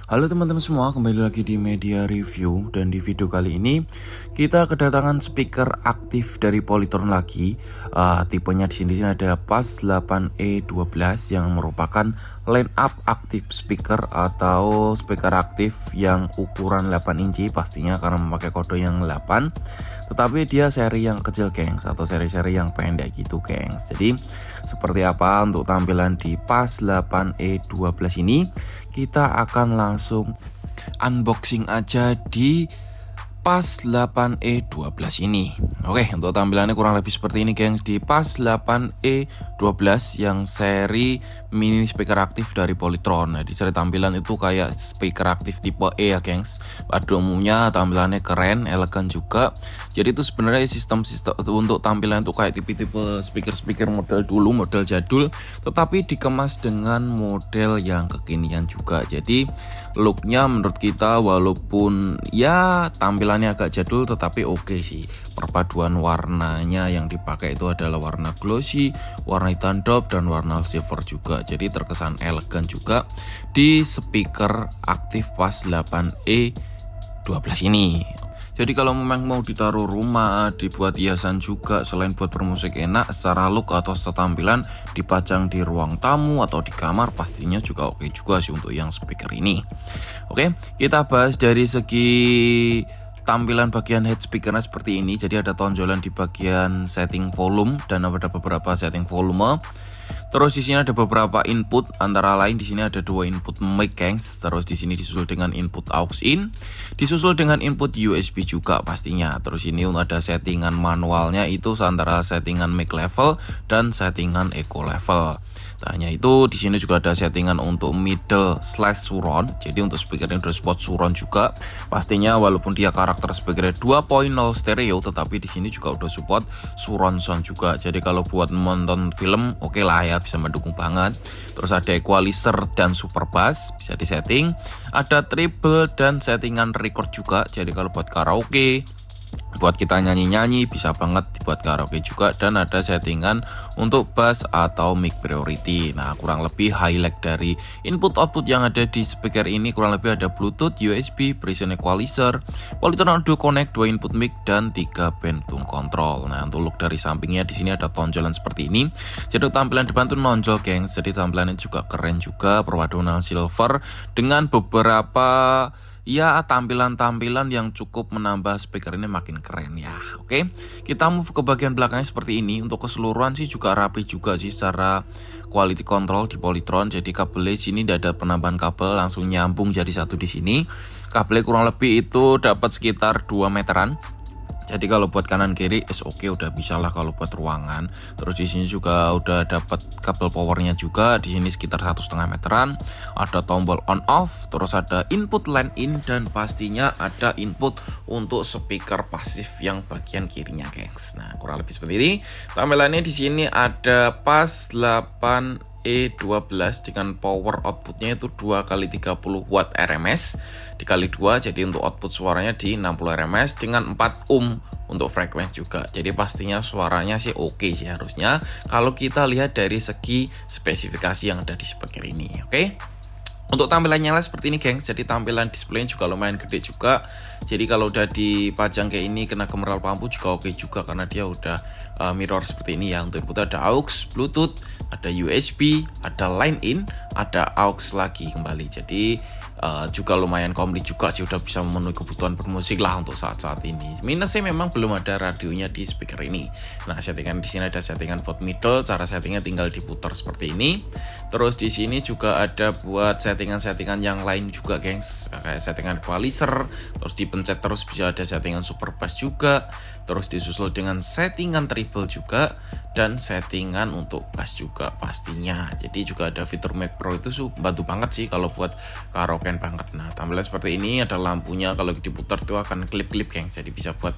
Halo teman-teman semua, kembali lagi di Media Review. Dan di video kali ini kita kedatangan speaker aktif dari Polytron lagi. Tipenya di sini ada PAS 8E12 yang merupakan line up aktif speaker atau speaker aktif yang ukuran 8 inci pastinya karena memakai kode yang 8. Tetapi dia seri yang kecil gengs, atau seri-seri yang pendek gitu gengs. Jadi seperti apa untuk tampilan di PAS 8E12 ini, kita akan langsung unboxing aja di PAS 8E12 ini. Oke, untuk tampilannya kurang lebih seperti ini gengs di PAS 8E12 yang seri mini speaker aktif dari Polytron. Nah, di seri tampilan itu kayak speaker aktif tipe E ya gengs. Pada umumnya tampilannya keren, elegan juga. Jadi itu sebenarnya sistem untuk tampilan itu kayak tipe-tipe speaker model dulu, model jadul, tetapi dikemas dengan model yang kekinian juga. Jadi looknya menurut kita walaupun ya tampilannya agak jadul tetapi oke sih. Perpaduan warnanya yang dipakai itu adalah warna glossy, warna hitam drop, dan warna silver juga. Jadi terkesan elegan juga di speaker aktif PAS 8E12 ini. Jadi kalau memang mau ditaruh rumah, dibuat hiasan juga, selain buat bermusik enak, secara look atau setampilan dipajang di ruang tamu atau di kamar, pastinya juga oke juga sih untuk yang speaker ini. Oke, kita bahas dari segi tampilan bagian head speakernya seperti ini. Jadi ada tonjolan di bagian setting volume dan ada beberapa setting volume. Terus di sini ada beberapa input, antara lain di sini ada dua input mic gengs. Terus di sini disusul dengan input aux in, disusul dengan input USB juga pastinya. Terus ini ada settingan manualnya itu antara settingan mic level dan settingan echo level. Tak hanya itu, di sini juga ada settingan untuk middle slash surround. Jadi untuk speaker ini udah support surround juga. Pastinya walaupun dia karakter speaker 2.0 stereo, tetapi di sini juga udah support surround sound juga. Jadi kalau buat menonton film, oke lah ya, bisa mendukung banget. Terus ada equalizer dan super bass bisa disetting. Ada treble dan settingan record juga. Jadi kalau buat karaoke, buat kita nyanyi-nyanyi bisa banget dibuat karaoke juga. Dan ada settingan untuk bass atau mic priority. Nah, kurang lebih highlight dari input output yang ada di speaker ini kurang lebih ada Bluetooth, USB, precision equalizer, Polytron audio connect, 2 input mic, dan 3 band tone control. Nah, untuk look dari sampingnya di sini ada tonjolan seperti ini. Jadi tampilan depan tuh nonjol gengs. Jadi tampilannya juga keren juga, perpaduan silver dengan beberapa ya tampilan-tampilan yang cukup menambah speaker ini makin keren ya. Oke, kita move ke bagian belakangnya seperti ini. Untuk keseluruhan sih juga rapi juga sih secara quality control di Polytron. Jadi kabelnya sini tidak ada penambahan kabel, langsung nyambung jadi satu di sini. Kabelnya kurang lebih itu dapat sekitar 2 meteran. Jadi kalau buat kanan kiri oke, udah bisa lah kalau buat ruangan. Terus di sini juga udah dapat kabel powernya juga, di sini sekitar 1,5 meteran. Ada tombol on off, terus ada input line in, dan pastinya ada input untuk speaker pasif yang bagian kirinya gengs. Nah, kurang lebih seperti ini. Tampilannya di sini ada PAS 8E12 dengan power outputnya itu 2x30 watt RMS dikali 2, jadi untuk output suaranya di 60 RMS dengan 4 ohm untuk frekuensi juga. Jadi pastinya suaranya sih oke sih harusnya kalau kita lihat dari segi spesifikasi yang ada di speaker ini. Oke. Untuk tampilannya lah seperti ini gengs. Jadi tampilan displaynya juga lumayan gede juga. Jadi kalau udah dipajang kayak ini kena kemeral lampu juga oke juga, karena dia udah mirror seperti ini ya. Untuk input ada aux, Bluetooth, ada USB, ada line in, ada aux lagi kembali. Jadi juga lumayan komplit juga sih, udah bisa memenuhi kebutuhan bermusik lah untuk saat-saat ini. Minusnya memang belum ada radionya di speaker ini. Nah, settingan di sini ada settingan buat middle, cara settingnya tinggal diputar seperti ini. Terus di sini juga ada buat settingan-settingan yang lain juga gengs, kayak settingan equalizer, terus dipencet terus bisa ada settingan super bass juga, terus disusul dengan settingan treble juga, dan settingan untuk bass juga pastinya. Jadi juga ada fitur Mac Pro, itu bantu banget sih kalau buat karaoke banget. Nah, tampilan seperti ini, ada lampunya kalau diputar tuh akan klip-klip gengs, jadi bisa buat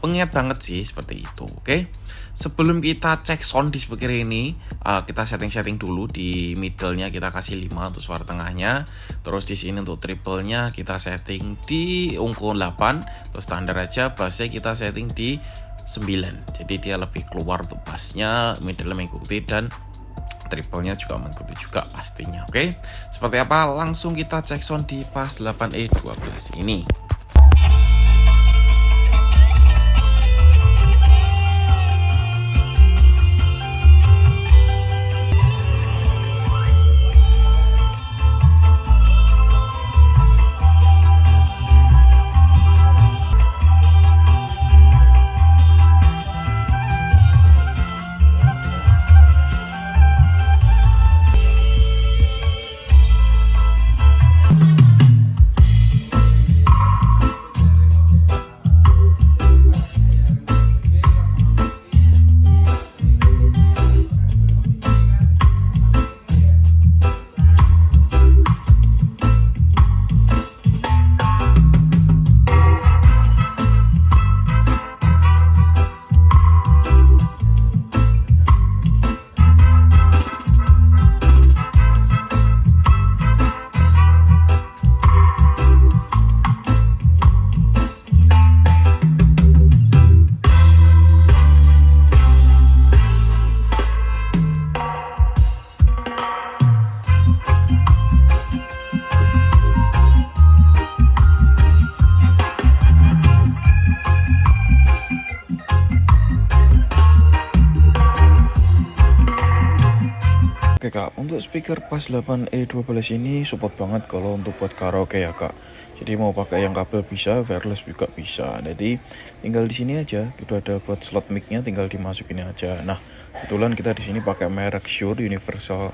pengingat banget sih seperti itu. Oke, sebelum kita cek sound di speaker ini, kita setting dulu. Di middle-nya kita kasih 5 untuk suara tengahnya. Terus di sini untuk triple-nya kita setting di angka 8, terus standar aja. Bassnya kita setting di 9, jadi dia lebih keluar untuk bassnya, middle mengikuti, dan triplenya juga mengikuti juga pastinya. Oke, seperti apa? Langsung kita cek sound di PAS 8E12 ini. Oke kak, untuk speaker PAS 8E12 ini support banget kalau untuk buat karaoke ya kak. Jadi mau pakai yang kabel bisa, wireless juga bisa. Jadi tinggal di sini aja, itu ada buat slot mic-nya, tinggal dimasukin aja. Nah, kebetulan kita di sini pakai merek Shure Universal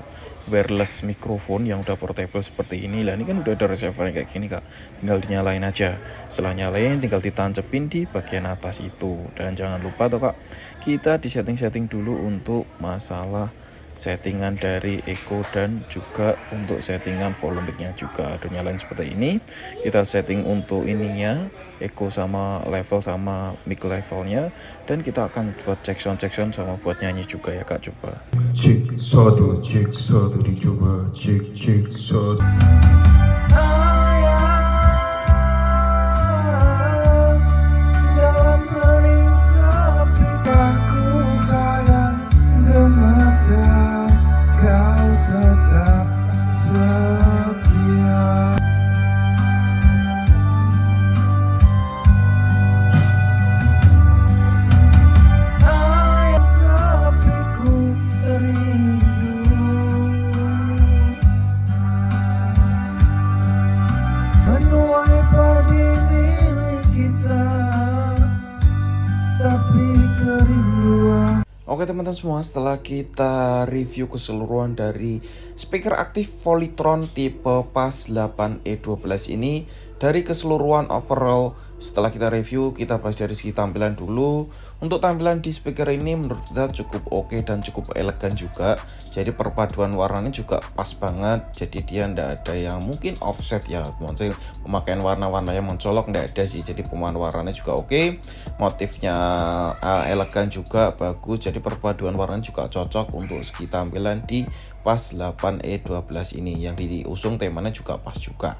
Wireless Microphone yang udah portable seperti ini. Lah ini kan udah ada receiver kayak gini kak, tinggal dinyalain aja. Setelah nyalain, tinggal ditancepin di bagian atas itu. Dan jangan lupa tuh kak, kita di setting-setting dulu untuk masalah settingan dari echo dan juga untuk settingan volume mic-nya juga ada nyalain seperti ini. Kita setting untuk ininya echo sama level sama mic levelnya, dan kita akan buat check sound sama buat nyanyi juga ya kak. Coba cek satu dicoba cek satu. Oke teman-teman semua, setelah kita review keseluruhan dari speaker aktif Polytron tipe PAS 8E12 ini, dari keseluruhan overall setelah kita review, kita bahas dari segi tampilan dulu. Untuk tampilan di speaker ini menurut kita cukup oke dan cukup elegan juga. Jadi perpaduan warnanya juga pas banget. Jadi dia ndak ada yang mungkin offset ya, maksudnya pemakaian warna-warna yang mencolok ndak ada sih. Jadi pemahaman warnanya juga oke, motifnya elegan juga bagus. Jadi perpaduan warnanya juga cocok untuk segi tampilan di PAS 8E12 ini. Yang diusung temanya juga pas juga.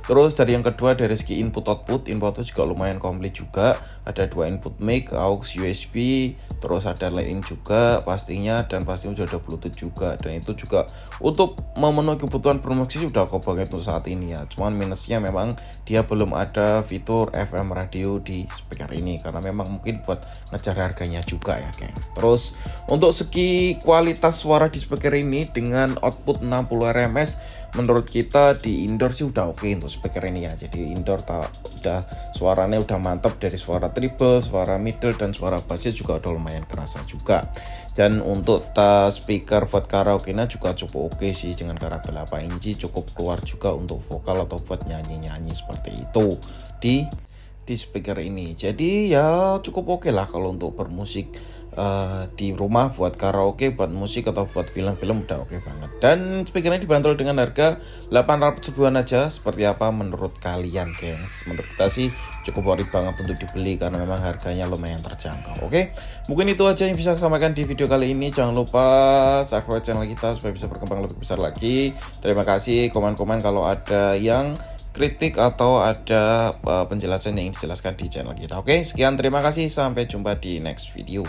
Terus dari yang kedua, dari segi input output juga lumayan komplit juga. Ada dua input mic, aux, USB, terus ada line in juga pastinya, dan pastinya sudah ada Bluetooth juga. Dan itu juga untuk memenuhi kebutuhan bermusik udah kok banget untuk saat ini ya. Cuman minusnya memang dia belum ada fitur FM radio di speaker ini, karena memang mungkin buat ngejar harganya juga ya guys. Terus untuk segi kualitas suara di speaker ini dengan output 60 rms, menurut kita di indoor sih udah oke untuk speaker ini ya. Jadi indoor udah suaranya udah mantap, dari suara treble, suara middle, dan suara bassnya juga udah lumayan kerasa juga. Dan untuk speaker buat karaoke-nya juga cukup oke sih, dengan karakter 8 inci cukup keluar juga untuk vokal atau buat nyanyi-nyanyi seperti itu di speaker ini. Jadi ya cukup oke lah kalau untuk bermusik di rumah, buat karaoke, buat musik, atau buat film-film udah oke banget. Dan speakernya dibanderol dengan harga 800 ribuan aja. Seperti apa menurut kalian gengs? Menurut kita sih cukup worth it banget untuk dibeli, karena memang harganya lumayan terjangkau. Oke, mungkin itu aja yang bisa saya sampaikan di video kali ini. Jangan lupa subscribe channel kita supaya bisa berkembang lebih besar lagi. Terima kasih. Komen-komen kalau ada yang kritik atau ada penjelasan yang ingin dijelaskan di channel kita. Oke, sekian, terima kasih, sampai jumpa di next video.